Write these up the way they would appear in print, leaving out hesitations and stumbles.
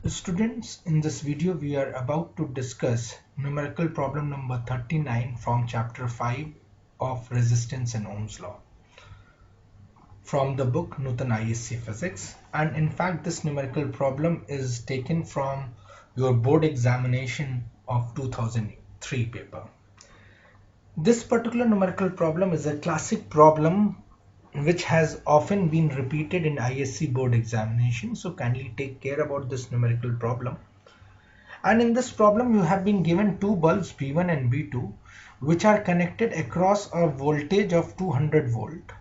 Students, in this video we are about to discuss numerical problem number 39 from chapter 5 of resistance and Ohm's law from the book Newton ISC Physics, and in fact this numerical problem is taken from your board examination of 2003 paper. This particular numerical problem is a classic problem which has often been repeated in ISC board examination, so kindly take care about this numerical problem. And in this problem you have been given two bulbs B1 and B2 which are connected across a voltage of 200 volt,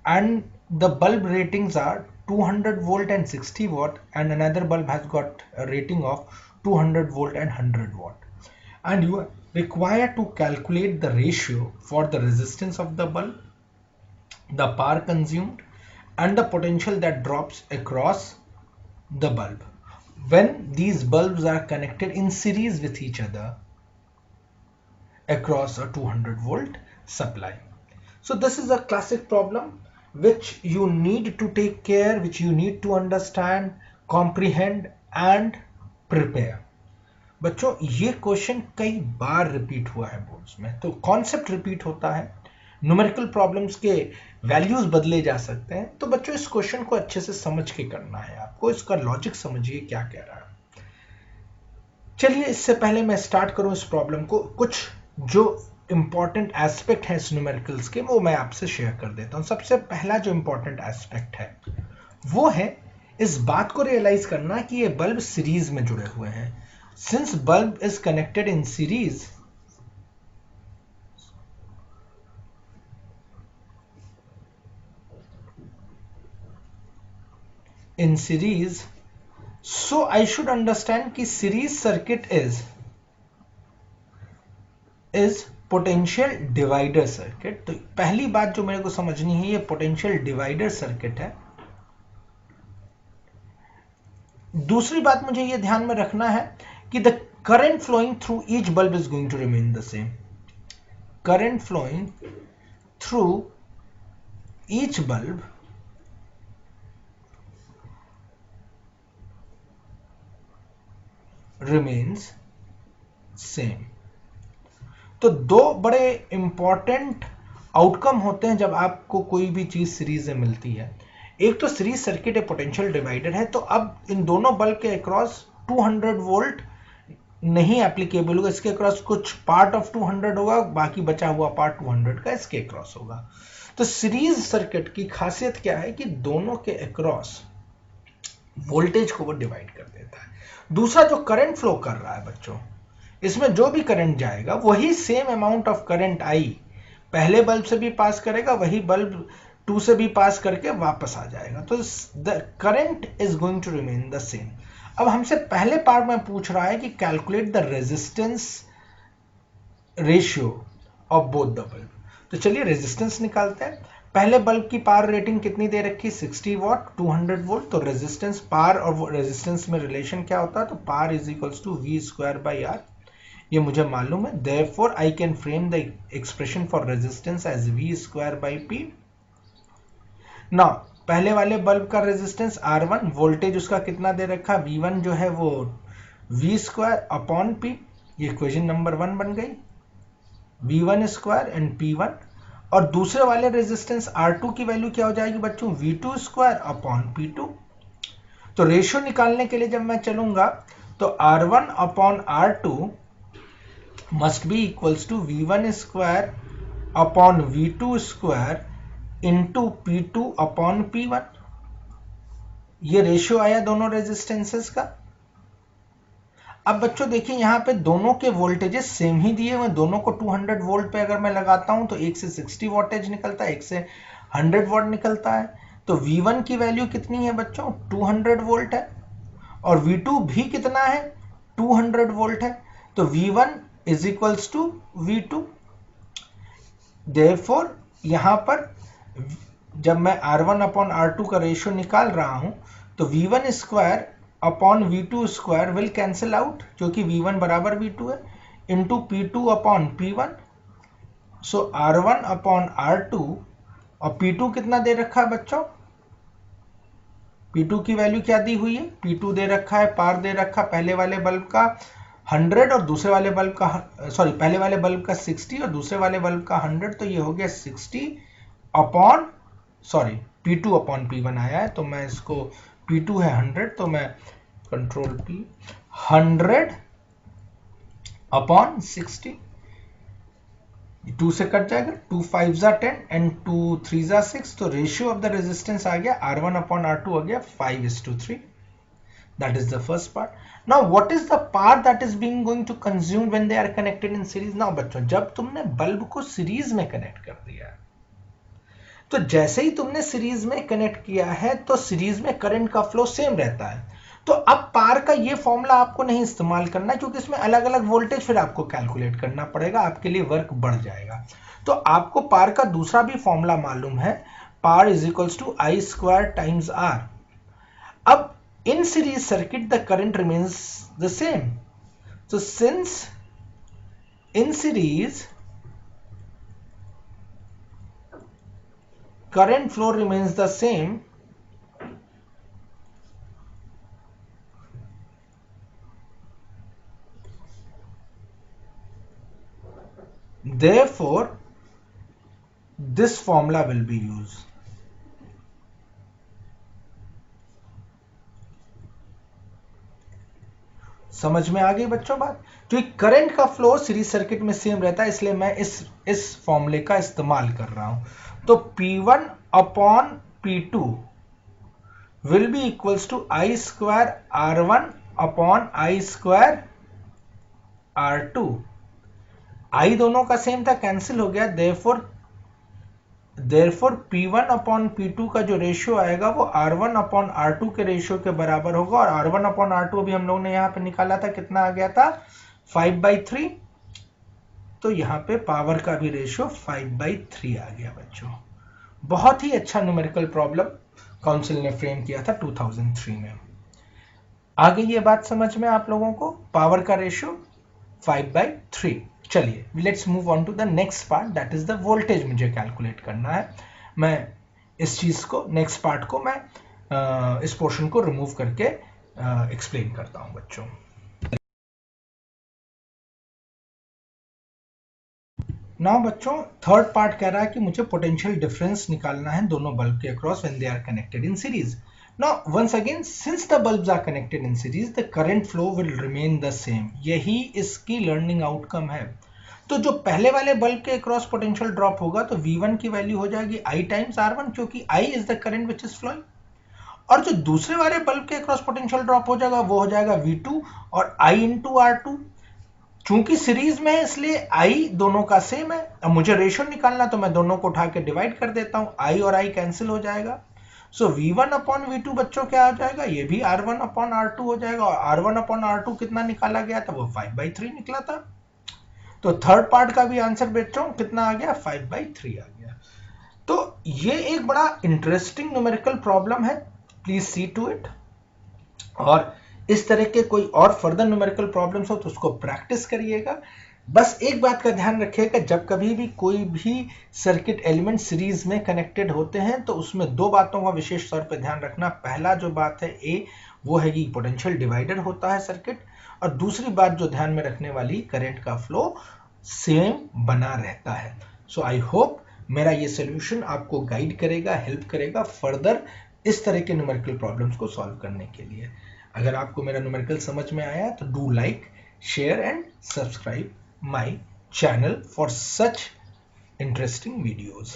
and the bulb ratings are 200 volt and 60 watt, and another bulb has got a rating of 200 volt and 100 watt, and you are required to calculate the ratio for the resistance of the bulb, the power consumed, and the potential that drops across the bulb when these bulbs are connected in series with each other across a 200 volt supply. So this is a classic problem which you need to take care, which you need to understand, comprehend and prepare. बच्चों ये question कई बार repeat हुआ है boards में, तो concept repeat होता है, numerical problems के वैल्यूज बदले जा सकते हैं, तो बच्चों इस क्वेश्चन को अच्छे से समझ के करना है आपको, इसका लॉजिक समझिए क्या कह रहा है। चलिए इससे पहले मैं स्टार्ट करूं इस प्रॉब्लम को, कुछ जो इंपॉर्टेंट एस्पेक्ट है इस न्यूमेरिकल्स के वो मैं आपसे शेयर कर देता हूं। सबसे पहला जो इंपॉर्टेंट एस्पेक्ट है वो है इस बात को रियलाइज करना कि ये बल्ब सीरीज में जुड़े हुए हैं। Since bulb is connected in series, so I should understand कि series circuit is potential divider circuit। तो पहली बात जो मेरे को समझनी है, ये potential divider circuit है। दूसरी बात मुझे ये ध्यान में रखना है कि the current flowing through each bulb is going to remain the same। current flowing through each bulb remains same। तो दो बड़े इंपॉर्टेंट आउटकम होते हैं जब आपको कोई भी चीज सीरीज में मिलती है। एक तो सीरीज सर्किट एक पोटेंशियल डिवाइडर है, तो अब इन दोनों बल्ब के अक्रॉस 200 वोल्ट नहीं एप्लीकेबल होगा, इसके अक्रॉस कुछ पार्ट ऑफ 200 होगा, बाकी बचा हुआ पार्ट 200 का इसके अक्रॉस होगा। तो सीरीज सर्किट की खासियत क्या है कि दोनों के अक्रॉस वोल्टेज को वो डिवाइड कर देता है। दूसरा जो करंट फ्लो कर रहा है बच्चों, इसमें जो भी करंट जाएगा वही same amount of current I पहले बल्ब से भी पास करेगा, वही बल्ब 2 से भी पास करके वापस आ जाएगा। तो the current is going to remain the same. अब हमसे पहले पार्ट में पूछ रहा है कि calculate the resistance ratio of both the bulb. तो चलिए रेजिस्टेंस निकालते हैं। पहले बल्ब की पावर रेटिंग कितनी दे रखी, 60 वॉट 200 वोल्ट। तो रेजिस्टेंस, पावर और रेजिस्टेंस में रिलेशन क्या होता है, तो power is equals to V square by R, ये मुझे मालूम है। Therefore I can frame the expression for resistance as V square by P. Now पहले वाले बल्ब का रेजिस्टेंस R1, वोल्टेज उसका कितना दे रखा, V1 जो है वो V स्क्वायर अपॉन P, ये इक्वेशन नंबर 1 बन गई, V1 स्क्वायर एंड P1। और दूसरे वाले रेजिस्टेंस R2 की वैल्यू क्या हो जाएगी बच्चों, V2 स्क्वायर अपॉन P2। तो रेशियो निकालने के लिए जब मैं चलूंगा तो R1 upon R2 must be equals to V1 square upon V2 square into P2 upon P1। ये रेशियो आया दोनों रेजिस्टेंसेस का। अब बच्चों देखिए यहाँ पे दोनों के वोल्टेजेस सेम ही दिए हुए, दोनों को 200 वोल्ट पे अगर मैं लगाता हूं तो एक से 60 वोल्टेज निकलता है, एक से 100 वोल्ट निकलता है। तो V1 की वैल्यू कितनी है बच्चों, 200 वोल्ट है, और V2 भी कितना है, 200 वोल्ट है। तो V1 is equals to V2। therefore यहां पर जब मैं R1 अपॉन R2 का रेशियो निकाल रहा हूं तो V1 square upon V2 square will cancel out, क्योंकि V1 बराबर V2 है, इंटू P2 अपॉन P1। सो R1 अपॉन R2, और P2 कितना दे रखा है बच्चों, P2 की वैल्यू क्या दी हुई है, P2 दे रखा है, पार दे रखा पहले वाले बल्ब का 100 और दूसरे वाले बल्ब का पहले वाले बल्ब का 60 और दूसरे वाले बल्ब का 100, तो ये हो गया 60 अपॉन P2 अपॉन P1 आया है, तो मैं इसको P2 है 100, तो मैं कंट्रोल P 100 अपॉन 60, 2 से कट जाएगा, 2 5 जा 10 एंड 2 3 जा 6, तो रेशियो ऑफ द रेजिस्टेंस आ गया R1 अपॉन R2 हो गया 5:3. That is the first part. Now what is the part that is being going to consumed when they are connected in series? Now बच्चों, जब तुमने bulb को series में connect कर दिया है, तो जैसे ही तुमने सीरीज में कनेक्ट किया है तो सीरीज में करंट का फ्लो सेम रहता है. तो अब पार का ये फॉर्मूला आपको नहीं इस्तेमाल करना है, क्योंकि इसमें अलग अलग वोल्टेज फिर आपको कैलकुलेट करना पड़ेगा, आपके लिए वर्क बढ़ जाएगा. तो आपको पार का दूसरा भी फॉर्मूला मालूम है, power is equals to I square times R. अब in series circuit the current remains the same, so since in series current flow remains the same, therefore this formula will be used. समझ में आ गई बच्चों बात? क्योंकि current का flow series circuit में same रहता है, इसलिए मैं इस फॉर्मूले का इस्तेमाल कर रहा हूं. तो P1 upon P2 will be equals to I square R1 upon I square R2. I दोनों का सेम था, कैंसिल हो गया, देयरफॉर P1 अपॉन P2 का जो रेशियो आएगा वो R1 अपॉन R2 के रेशियो के बराबर होगा. और R1 अपॉन R2 अभी हम लोगों ने यहाँ पे निकाला था, कितना आ गया था, 5/3. तो यहाँ पे पावर का भी रेशियो 5/3 आ गया बच्चों. बहुत ही अच्छा न्यूमेरिकल प्रॉब्लम काउंसिल ने फ्रेम किया था 2003 में. आ गई ये बात समझ में आप लोगों को, पावर का रेशियो 5/3. चलिए let's move on to the next part, that is the voltage मुझे कैलकुलेट करना है. मैं इस चीज को, नेक्स्ट पार्ट को मैं इस पोर्शन को रिमूव करके एक्सप्लेन करता हूं बच्चों. नाउ बच्चों, थर्ड पार्ट कह रहा है कि मुझे पोटेंशियल डिफरेंस निकालना है दोनों बल्ब के across when they are connected in series. Now once again, since the bulbs are connected in series, the current flow will remain the same. यही इसकी लर्निंग आउटकम है. तो जो पहले वाले बल्ब के अक्रॉस पोटेंशियल ड्रॉप होगा तो V1 की वैल्यू हो जाएगी I टाइम्स R1, क्योंकि I is the current which is flowing. और जो दूसरे वाले बल्ब के अक्रॉस पोटेंशियल ड्रॉप हो जाएगा वो हो जाएगा V2 और I इंटू R2. चूंकि सीरीज में है इसलिए I दोनों का सेम है. अब मुझे रेशियो निकालना, तो मैं दोनों को उठा के डिवाइड कर देता हूं, I और I कैंसिल हो जाएगा. सो V1 अपॉन V2 बच्चों क्या आ जाएगा, ये भी R1 अपॉन R2 हो जाएगा. और R1 अपॉन R2 कितना निकाला गया था, वो 5/3 निकला था. तो थर्ड पार्ट का भी आंसर बच्चों कितना आ गया, 5/3 आ गया. तो ये एक बड़ा इंटरेस्टिंग न्यूमेरिकल प्रॉब्लम है, प्लीज सी टू इट. और इस तरह के कोई और फर्दर न्यूमेरिकल प्रॉब्लम्स हो तो उसको प्रैक्टिस करिएगा. बस एक बात का ध्यान रखिएगा, जब कभी भी कोई भी सर्किट एलिमेंट सीरीज में कनेक्टेड होते हैं तो उसमें दो बातों का विशेष तौर पे ध्यान रखना. पहला जो बात है ए, वो है कि पोटेंशियल डिवाइडर होता है सर्किट. और दूसरी बात जो ध्यान में रखने वाली, करंट का फ्लो सेम बना रहता है. सो आई होप मेरा ये सोल्यूशन आपको गाइड करेगा, हेल्प करेगा फर्दर इस तरह के न्यूमेरिकल प्रॉब्लम्स को सॉल्व करने के लिए. अगर आपको मेरा न्यूमेरिकल समझ में आया तो do like, share and subscribe my channel for such interesting videos.